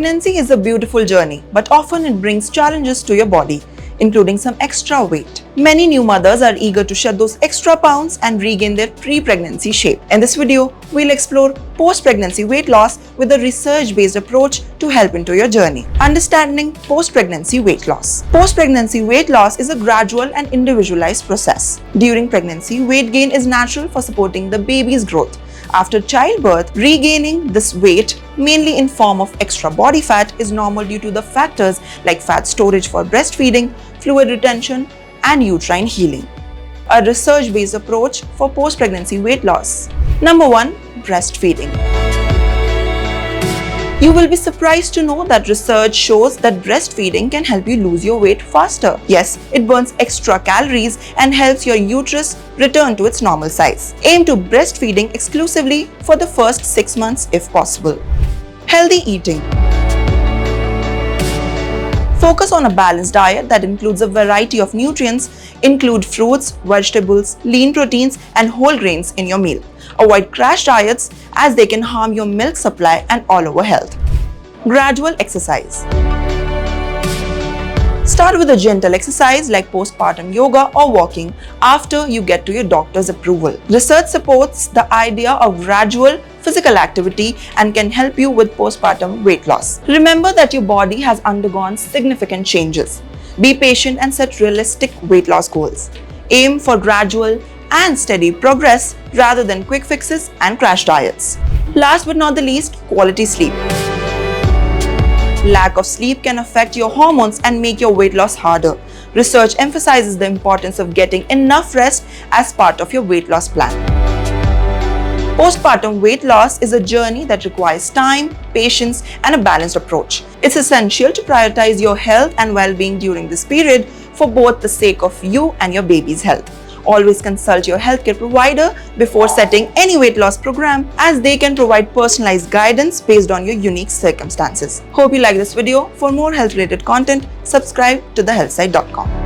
Pregnancy is a beautiful journey, but often it brings challenges to your body, including some extra weight. Many new mothers are eager to shed those extra pounds and regain their pre-pregnancy shape. In this video, we'll explore post-pregnancy weight loss with a research-based approach to help into your journey. Understanding post-pregnancy weight loss. Post-pregnancy weight loss is a gradual and individualized process. During pregnancy, weight gain is natural for supporting the baby's growth. After childbirth, regaining this weight, mainly in form of extra body fat, is normal due to the factors like fat storage for breastfeeding, fluid retention, and uterine healing. A research-based approach for post-pregnancy weight loss. Number 1. Breastfeeding. You will be surprised to know that research shows that breastfeeding can help you lose your weight faster. Yes, it burns extra calories and helps your uterus return to its normal size. Aim to breastfeeding exclusively for the first 6 months if possible. Healthy eating. Focus on a balanced diet that includes a variety of nutrients. Include fruits, vegetables, lean proteins, and whole grains in your meal. Avoid crash diets as they can harm your milk supply and all-over health. Gradual exercise. Start with a gentle exercise like postpartum yoga or walking after you get to your doctor's approval. Research supports the idea of gradual physical activity and can help you with postpartum weight loss. Remember that your body has undergone significant changes. Be patient and set realistic weight loss goals. Aim for gradual and steady progress rather than quick fixes and crash diets. Last but not the least, quality sleep. Lack of sleep can affect your hormones and make your weight loss harder. Research emphasizes the importance of getting enough rest as part of your weight loss plan. Postpartum weight loss is a journey that requires time, patience, and a balanced approach. It's essential to prioritize your health and well-being during this period for both the sake of you and your baby's health. Always consult your healthcare provider before setting any weight loss program, as they can provide personalized guidance based on your unique circumstances. Hope you like this video. For more health-related content, subscribe to TheHealthSite.com.